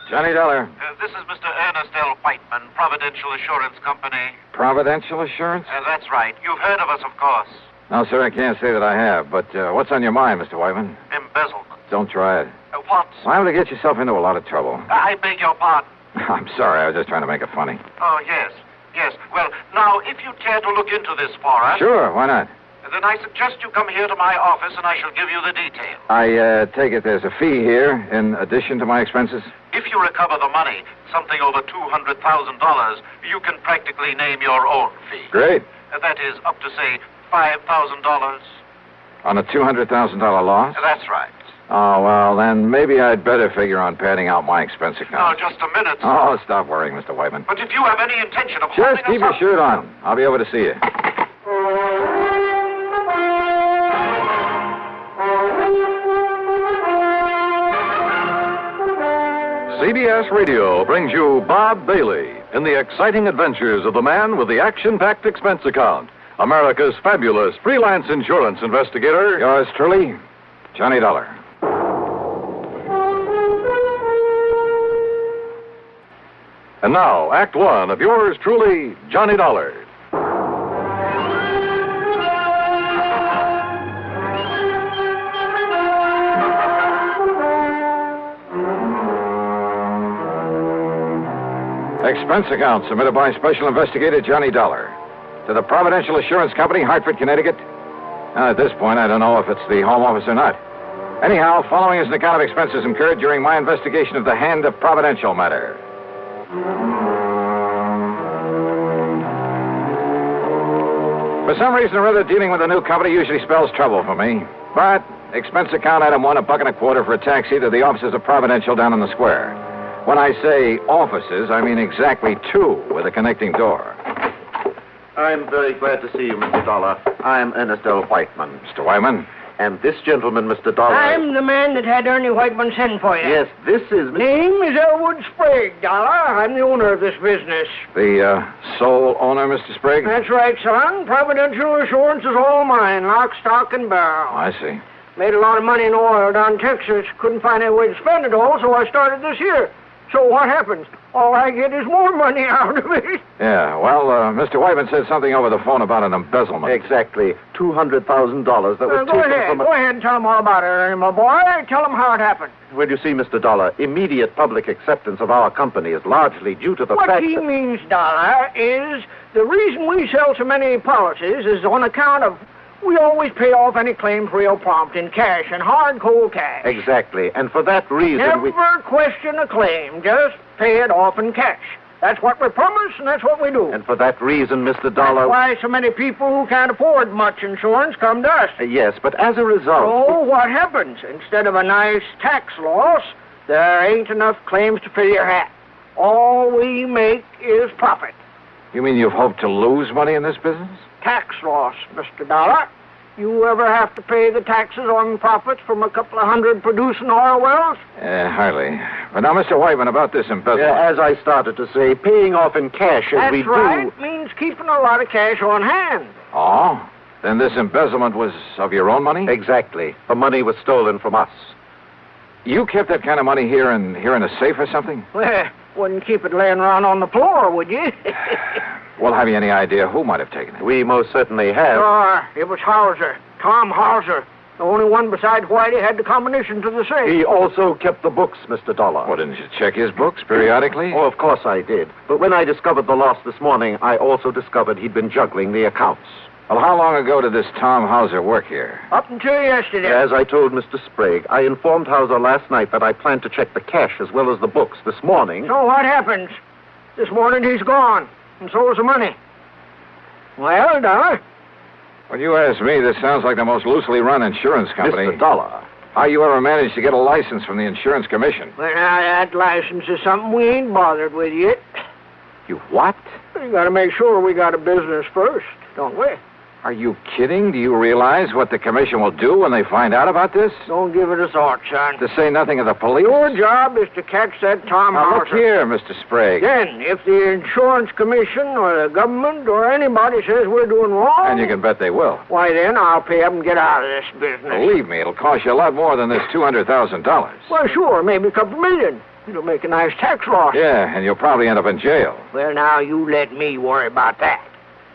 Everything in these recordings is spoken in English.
Johnny Dollar. This is Mr. Ernest L. Whiteman, Providential Assurance Company. Providential Assurance? That's right. You've heard of us, of course. No, sir, I can't say that I have. But what's on your mind, Mr. Whiteman? Embezzlement. Don't try it. What? Liable to get yourself into a lot of trouble. I beg your pardon. I'm sorry. I was just trying to make it funny. Oh, yes. Yes. Well, now, if you care to look into this for us... Sure, why not? Then I suggest you come here to my office and I shall give you the details. I take it there's a fee here in addition to my expenses? If you recover the money, something over $200,000, you can practically name your own fee. Great. That is up to, say, $5,000. On a $200,000 loss? That's right. Oh, well, then maybe I'd better figure on padding out my expense account. Now, just a minute, sir. Oh, stop worrying, Mr. Whiteman. But if you have any intention of Just keep your shirt on. I'll be over to see you. CBS Radio brings you Bob Bailey in the exciting adventures of the man with the action-packed expense account, America's fabulous freelance insurance investigator. Yours truly, Johnny Dollar. And now, Act One of yours truly, Johnny Dollar. Expense account submitted by Special Investigator Johnny Dollar to the Providential Assurance Company, Hartford, Connecticut. At this point, I don't know if it's the home office or not. Anyhow, following is an account of expenses incurred during my investigation of the Hand of Providential matter. For some reason or other, dealing with a new company usually spells trouble for me. But expense account item one, $1.25 for a taxi to the offices of Providential down in the square. When I say offices, I mean exactly two with a connecting door. I'm very glad to see you, Mr. Dollar. I'm Ernest L. Whiteman. Mr. Whiteman? And this gentleman, Mr. Dollar... I'm the man that had Ernie Whiteman send for you. Yes, this is... Name is Elwood Sprague, Dollar. I'm the owner of this business. The sole owner, Mr. Sprague? That's right, son. Providential Assurance is all mine, lock, stock, and barrel. Oh, I see. Made a lot of money in oil down in Texas. Couldn't find any way to spend it all, so I started this here. So what happens? All I get is more money out of it. Yeah, well, Mr. Whiteman said something over the phone about an embezzlement. Exactly. $200,000 that was Go ahead and tell them all about it, Ernie, my boy. Tell them how it happened. Well, you see, Mr. Dollar, immediate public acceptance of our company is largely due to the fact What he means, Dollar, is the reason we sell so many policies is on account of we always pay off any claims real prompt in cash and hard, cold cash. Exactly. And for that reason, Never question a claim. Just pay it off in cash. That's what we promise, and that's what we do. And for that reason, Mr. Dollar... That's why so many people who can't afford much insurance come to us. Yes, but as a result... So what happens? Instead of a nice tax loss, there ain't enough claims to fill your hat. All we make is profit. You mean you've hoped to lose money in this business? Tax loss, Mr. Dollar. You ever have to pay the taxes on profits from a couple of hundred producing oil wells? Hardly. But now, Mr. Whiteman, about this embezzlement. As I started to say, paying off in cash as we do... That's right. Means keeping a lot of cash on hand. Oh? Then this embezzlement was of your own money? Exactly. The money was stolen from us. You kept that kind of money here in a safe or something? Well, wouldn't keep it laying around on the floor, would you? Well, have you any idea who might have taken it? We most certainly have. Sure. It was Hauser. Tom Hauser. The only one besides Whitey had the combination to the safe. He also kept the books, Mr. Dollar. Well, didn't you check his books periodically? Oh, of course I did. But when I discovered the loss this morning, I also discovered he'd been juggling the accounts. Well, how long ago did this Tom Hauser work here? Up until yesterday. As I told Mr. Sprague, I informed Hauser last night that I planned to check the cash as well as the books this morning. So what happens? This morning he's gone, and so is the money. Well, Dollar? When you ask me, this sounds like the most loosely run insurance company. Mr. Dollar. How you ever managed to get a license from the insurance commission? Well, now, that license is something we ain't bothered with yet. You what? We gotta make sure we got a business first, don't we? Are you kidding? Do you realize what the commission will do when they find out about this? Don't give it a thought, son. To say nothing of the police? Your job is to catch that Tom Now, Hauser. look here, Mr. Sprague. Then, if the insurance commission or the government or anybody says we're doing wrong... And you can bet they will. Why, then I'll pay up and get out of this business. Believe me, it'll cost you a lot more than this $200,000. Well, sure, maybe a couple million. It'll make a nice tax loss. Yeah, and you'll probably end up in jail. Well, now, you let me worry about that.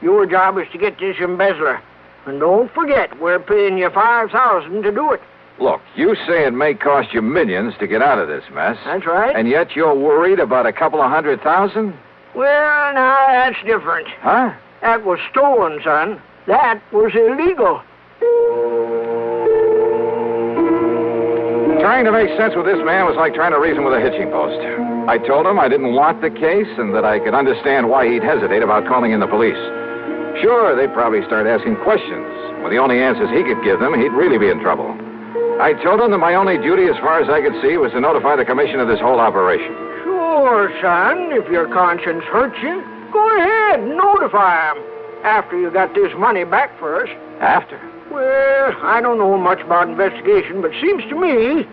Your job is to get this embezzler. And don't forget, we're paying you $5,000 to do it. Look, you say it may cost you millions to get out of this mess. That's right. And yet you're worried about a couple of $100,000? Well, now, that's different. Huh? That was stolen, son. That was illegal. Trying to make sense with this man was like trying to reason with a hitching post. I told him I didn't want the case and that I could understand why he'd hesitate about calling in the police. Sure, they'd probably start asking questions. With the only answers he could give them, he'd really be in trouble. I told him that my only duty, as far as I could see, was to notify the commission of this whole operation. Sure, son. If your conscience hurts you, go ahead and notify him. After you got this money back first. After? Well, I don't know much about investigation, but it seems to me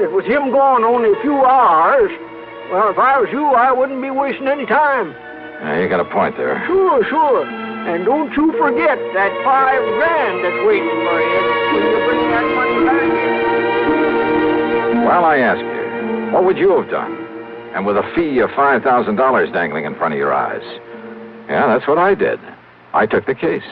that with him gone only a few hours, well, if I was you, I wouldn't be wasting any time. Yeah, you got a point there. Sure. And don't you forget that $5,000 that's waiting for you when you bring that money back. Well, I ask you, what would you have done? And with a fee of $5,000 dangling in front of your eyes? Yeah, that's what I did. I took the case.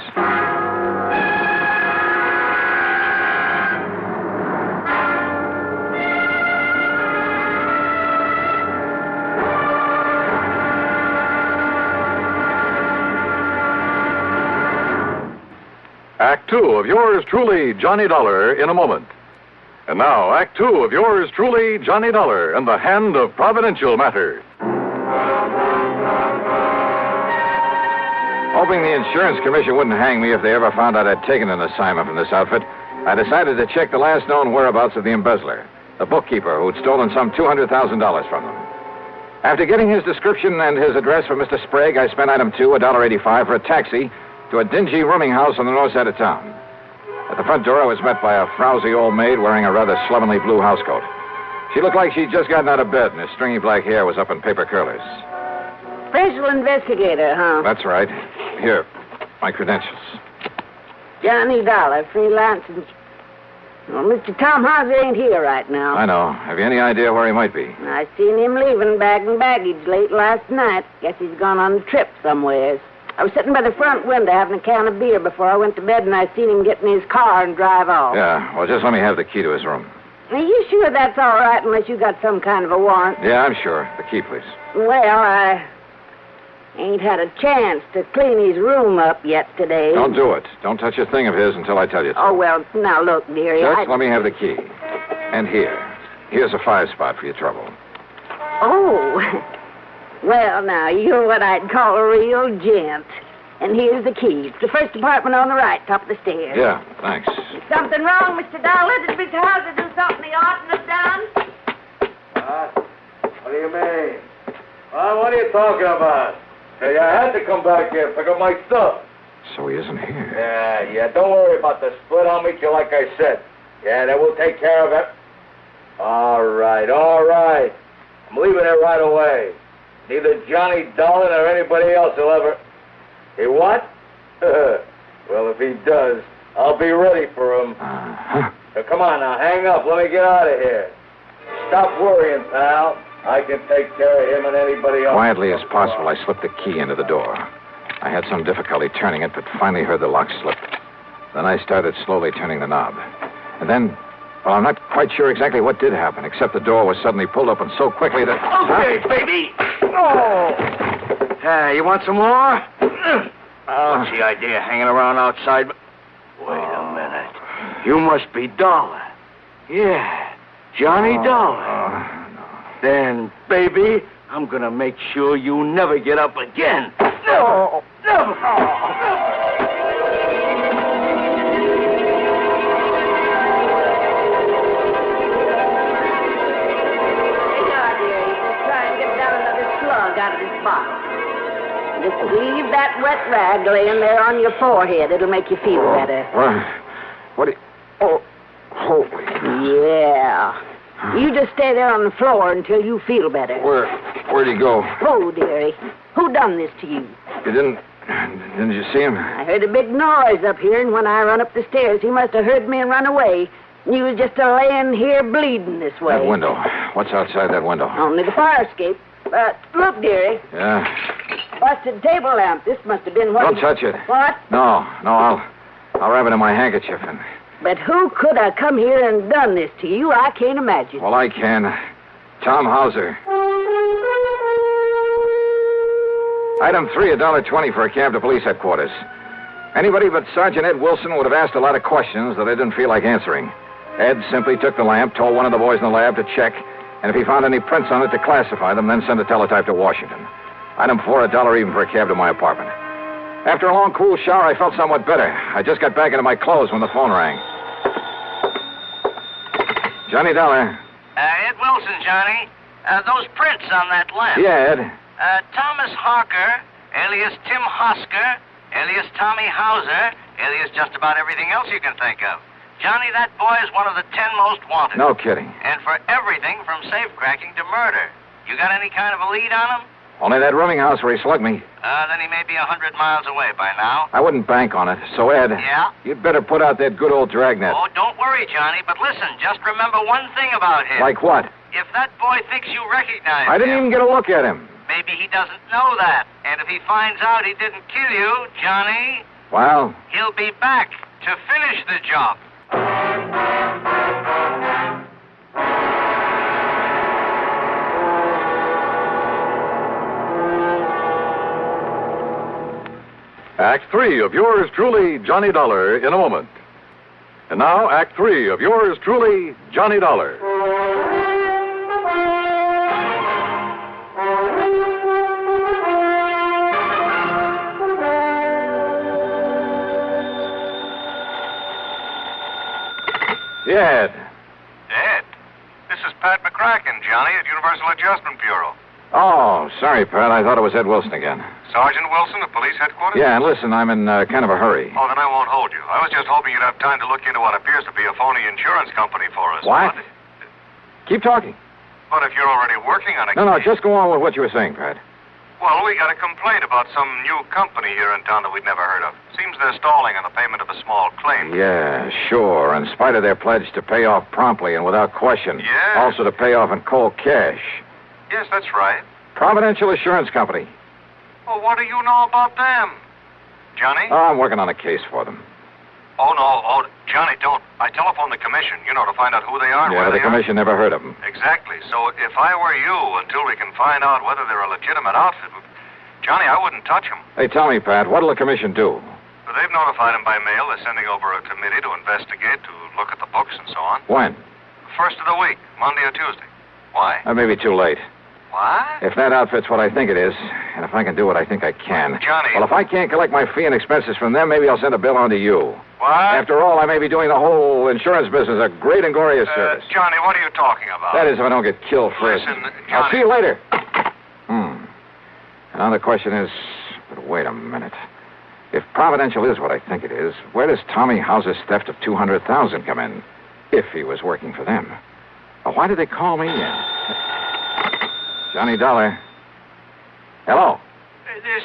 Act Two of yours truly, Johnny Dollar, in a moment. And now, Act Two of yours truly, Johnny Dollar, and the Hand of Providential Matter. Hoping the insurance commission wouldn't hang me if they ever found out I'd taken an assignment from this outfit, I decided to check the last known whereabouts of the embezzler, the bookkeeper who'd stolen some $200,000 from them. After getting his description and his address from Mr. Sprague, I spent item 2, $1.85, for a taxi to a dingy rooming house on the north side of town. At the front door, I was met by a frowsy old maid wearing a rather slovenly blue housecoat. She looked like she'd just gotten out of bed, and her stringy black hair was up in paper curlers. Special investigator, huh? That's right. Here, my credentials. Johnny Dollar, freelance. Well, Mr. Tom Hauser ain't here right now. I know. Have you any idea where he might be? I seen him leaving bag and baggage late last night. Guess he's gone on a trip somewheres. I was sitting by the front window having a can of beer before I went to bed, and I seen him get in his car and drive off. Yeah, well, just let me have the key to his room. Are you sure that's all right unless you got some kind of a warrant? Yeah, I'm sure. The key, please. Well, I ain't had a chance to clean his room up yet today. Don't do it. Don't touch a thing of his until I tell you to. Oh, well, now look, dearie. Just let me have the key. And here's a 5-spot for your trouble. Oh, well, now, you're what I'd call a real gent. And here's the key. It's the first apartment on the right, top of the stairs. Yeah, thanks. Is something wrong, Mr. Dollar? Did Mr. Hauser do something he oughtn't have done? What do you mean? What are you talking about? Hey, I had to come back here and pick up my stuff. So he isn't here. Yeah, don't worry about the split. I'll meet you like I said. Yeah, then we'll take care of it. All right. I'm leaving it right away. Neither Johnny Dollar or anybody else will ever... He what? Well, if he does, I'll be ready for him. Uh-huh. So come on now, hang up. Let me get out of here. Stop worrying, pal. I can take care of him and anybody else. Quietly as possible, I slipped the key into the door. I had some difficulty turning it, but finally heard the lock slip. Then I started slowly turning the knob. And then, well, I'm not quite sure exactly what did happen, except the door was suddenly pulled open so quickly that... Okay, baby. Oh. You want some more? What's the idea, hanging around outside? Wait a minute. You must be Dollar. Yeah, Johnny Dollar. Then, baby, I'm gonna make sure you never get up again. Never! Never! Out of this bottle. Just leave that wet rag laying there on your forehead. It'll make you feel better. What do you... Oh, holy... Yeah. You just stay there on the floor until you feel better. Where'd he go? Oh, dearie. Who done this to you? You didn't you see him? I heard a big noise up here, and when I run up the stairs, he must have heard me and run away. You was just a-laying here bleeding this way. That window. What's outside that window? Only the fire escape. Look, dearie. Yeah. Busted table lamp. This must have been what... Don't touch it. What? No, I'll wrap it in my handkerchief and... But who could have come here and done this to you? I can't imagine. Well, I can. Tom Hauser. Item 3, $1.20 for a cab to police headquarters. Anybody but Sergeant Ed Wilson would have asked a lot of questions that I didn't feel like answering. Ed simply took the lamp, told one of the boys in the lab to check, and if he found any prints on it, to classify them, then send a teletype to Washington. Item 4, $1 even for a cab to my apartment. After a long, cool shower, I felt somewhat better. I just got back into my clothes when the phone rang. Johnny Dollar. Ed Wilson, Johnny. Those prints on that lamp. Yeah, Ed. Thomas Harker, alias Tim Hosker, alias Tommy Hauser, alias just about everything else you can think of. Johnny, that boy is one of the 10 most wanted. No kidding. And for everything from safecracking to murder. You got any kind of a lead on him? Only that rooming house where he slugged me. Then he may be 100 miles away by now. I wouldn't bank on it. So, Ed. Yeah? You'd better put out that good old dragnet. Oh, don't worry, Johnny. But listen, just remember one thing about him. Like what? If that boy thinks you recognize I didn't him, even get a look at him. maybe he doesn't know that. And if he finds out he didn't kill you, Johnny, Well? he'll be back to finish the job. Act 3 of yours truly, Johnny Dollar, in a moment. And now, Act 3 of yours truly, Johnny Dollar. Yeah, Ed. Ed, this is Pat McCracken, Johnny, at Universal Adjustment Bureau. Oh, sorry, Pat. I thought it Ed Wilson again. Sergeant Wilson of Police Headquarters? Yeah, and listen, I'm in kind of a hurry. Oh, then I won't hold you. I was just hoping you'd have time to look into what appears to be a phony insurance company for us. What? Keep talking. But if you're already working on a No, case... just go on with what you were saying, Pat. Well, we got a complaint about some new company here in town that we'd never heard of. Seems they're stalling on the payment of a small claim. Yeah, sure. In spite of their pledge to pay off promptly and without question. Yeah. Also to pay off in cold cash. Yes, that's right. Providential Insurance Company. Well, what do you know about them? Johnny? Oh, I'm working on a case for them. Oh, no. Oh, Johnny, don't. I telephoned the commission, to find out who they are and Yeah, where but the they commission never heard of them. are. Exactly. So if I were you, until we can find out whether they're a legitimate outfit, Johnny, I wouldn't touch them. Hey, tell me, Pat, what'll the commission do? But they've notified them by mail. They're sending over a committee to investigate, to look at the books and so on. When? First of the week, Monday or Tuesday. Why? That may be too late. What? If that outfit's what I think it is, and if I can do what I think I can. Johnny. Well, if I can't collect my fee and expenses from them, maybe I'll send a bill on to you. What? After all, I may be doing the whole insurance business a great and glorious service. Johnny, what are you talking about? That is, if I don't get killed first. Listen, I'll Johnny. see you later. And now the question is, but wait a minute. If Providential is what I think it is, where does Tommy Hauser's theft of $200,000 come in? If he was working for them. Well, why did they call me in? Johnny Dollar. Hello. This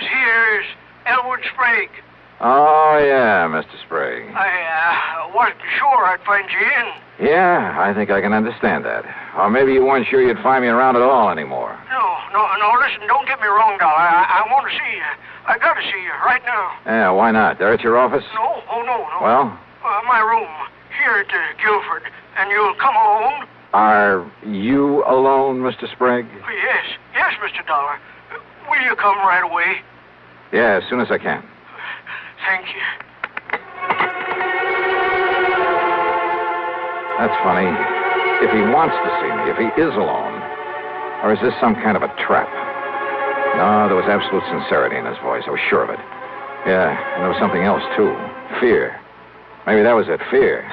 here is Elwood Sprague. Oh, yeah, Mr. Sprague. I wasn't sure I'd find you in. Yeah, I think I can understand that. Or maybe you weren't sure you'd find me around at all anymore. No, listen, don't get me wrong, Dollar. I want to see you. I got to see you right now. Yeah, why not? They're at your office? No. Well? My room, here at Guilford. And you'll come alone? Are you alone, Mr. Sprague? Yes, Mr. Dollar. Will you come right away? Yeah, as soon as I can. Thank you. That's funny. If he wants to see me, if he is alone, or is this some kind of a trap? No, there was absolute sincerity in his voice. I was sure of it. Yeah, and there was something else, too. Fear. Maybe that was it, fear.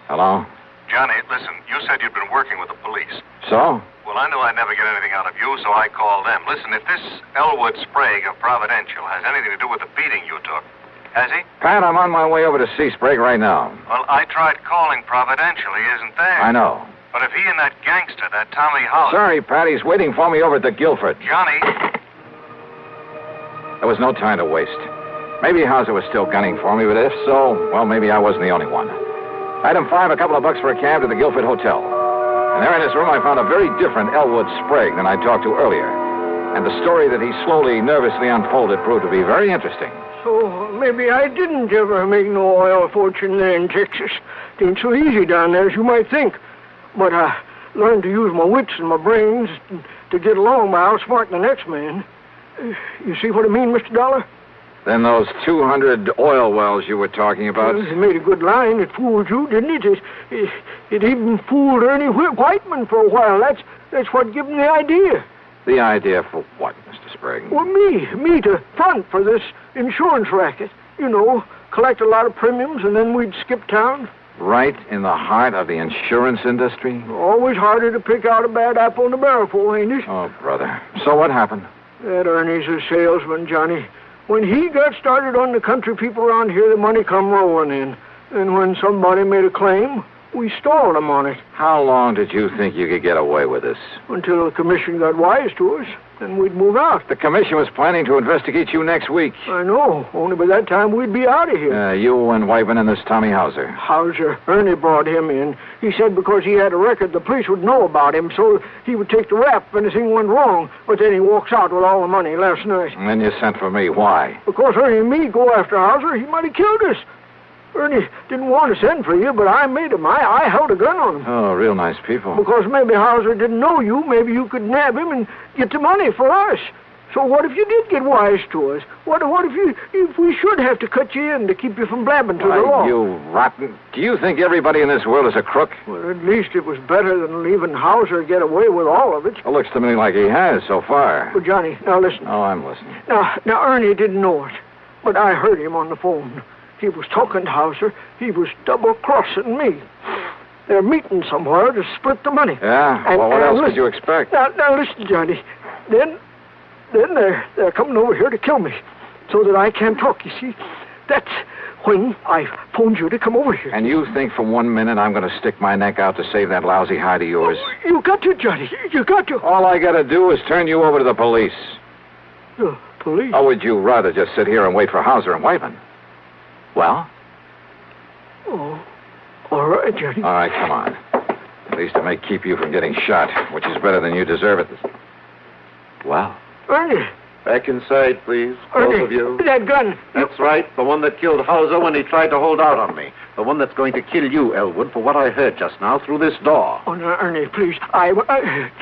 Hello? Johnny, listen, you said you'd been working with the police. So? Well, I knew I'd never get anything out of you, so I called them. Listen, if this Elwood Sprague of Providential has anything to do with the beating you took, has he? Pat, I'm on my way over to see Sprague right now. Well, I tried calling Providential. He isn't there. I know. But if he and that gangster, that Tommy Hauser... Sorry, Pat, he's waiting for me over at the Guilford. Johnny... There was no time to waste. Maybe Hauser was still gunning for me, but if so, well, maybe I wasn't the only one. Item 5, a couple of bucks for a cab to the Guilford Hotel. And there in his room, I found a very different Elwood Sprague than I talked to earlier. And the story that he slowly, nervously unfolded proved to be very interesting. So maybe I didn't ever make no oil fortune there in Texas. It ain't so easy down there as you might think. But I learned to use my wits and my brains to get along by outsmarting the next man. You see what I mean, Mr. Dollar? Then those 200 oil wells you were talking about... Well, it made a good line. It fooled you, didn't it? It even fooled Ernie Whiteman for a while. That's what gave him the idea. The idea for what, Mr. Sprague? Well, me to front for this insurance racket. You know, collect a lot of premiums and then we'd skip town. Right in the heart of the insurance industry? Always harder to pick out a bad apple in the barrel for, ain't it? Oh, brother. So what happened? That Ernie's a salesman, Johnny. When he got started on the country people around here, the money come rolling in. And when somebody made a claim, we stalled him on it. How long did you think you could get away with this? Until the commission got wise to us. Then we'd move out. The commission was planning to investigate you next week. I know. Only by that time we'd be out of here. You and Whiteman and this Tommy Hauser. Hauser. Ernie brought him in. He said because he had a record, the police would know about him, so he would take the rap if anything went wrong. But then he walks out with all the money last night. And then you sent for me. Why? Because Ernie and me go after Hauser, he might have killed us. Ernie didn't want to send for you, but I made him. I held a gun on him. Oh, real nice people. Because maybe Hauser didn't know you. Maybe you could nab him and get the money for us. So what if you did get wise to us? What if we should have to cut you in to keep you from blabbing to the law? You rotten. Do you think everybody in this world is a crook? Well, at least it was better than leaving Hauser get away with all of it. It looks to me like he has so far. But, Johnny, now listen. Oh, I'm listening. Now, Ernie didn't know it, but I heard him on the phone. He was talking to Hauser. He was double-crossing me. They're meeting somewhere to split the money. Yeah? Well, what else could you expect? Now, listen, Johnny. Then they're coming over here to kill me so that I can't talk, you see. That's when I phoned you to come over here. And you think for 1 minute I'm going to stick my neck out to save that lousy hide of yours? Oh, you got to, Johnny. You got to. All I got to do is turn you over to the police. The police? Or would you rather just sit here and wait for Hauser and Whiteman? Well? Oh, all right, Johnny. All right, come on. At least it may keep you from getting shot, which is better than you deserve it. Well? Ernie. Back inside, please. Ernie, Both of you. That gun. That's right. The one that killed Hauser when he tried to hold out on me. The one that's going to kill you, Elwood, for what I heard just now through this door. Oh, no, Ernie, please.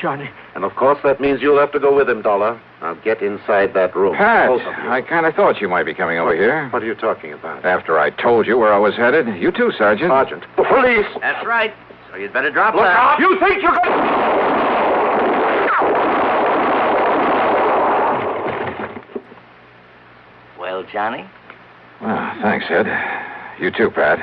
Johnny. And, of course, that means you'll have to go with him, Dollar. Now, get inside that room. Pat, Both of you. I kind of thought you might be coming over here. What are you talking about? After I told you where I was headed. You too, Sergeant. Sergeant. The police! That's right. So you'd better drop Look that. out! You think you can... Well, Johnny? Well, thanks, Ed. You too, Pat.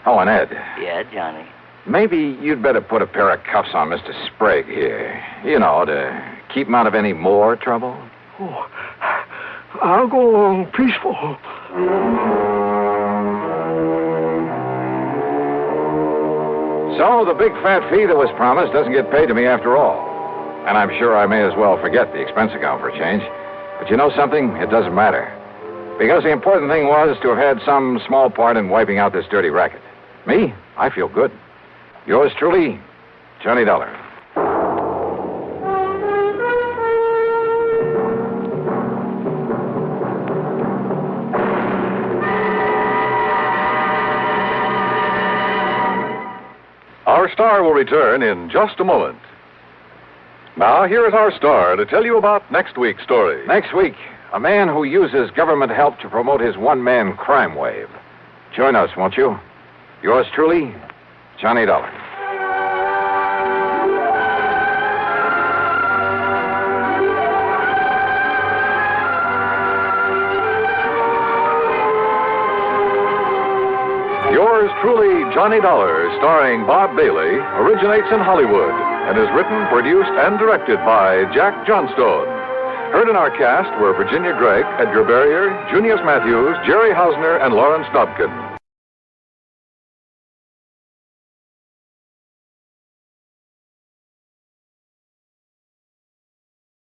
Oh, and Ed. Yeah, Johnny. Maybe you'd better put a pair of cuffs on Mr. Sprague here. You know, to keep him out of any more trouble. Oh, I'll go along peaceful. So the big fat fee that was promised doesn't get paid to me after all. And I'm sure I may as well forget the expense account for a change. But you know something? It doesn't matter. Because the important thing was to have had some small part in wiping out this dirty racket. Me? I feel good. Yours truly, Johnny Dollar. Our star will return in just a moment. Now, here is our star to tell you about next week's story. Next week, a man who uses government help to promote his one-man crime wave. Join us, won't you? Yours truly, Johnny Dollar. Yours truly, Johnny Dollar, starring Bob Bailey, originates in Hollywood and is written, produced, and directed by Jack Johnstone. Heard in our cast were Virginia Gregg, Edgar Barrier, Junius Matthews, Jerry Hausner, and Lawrence Dobkin.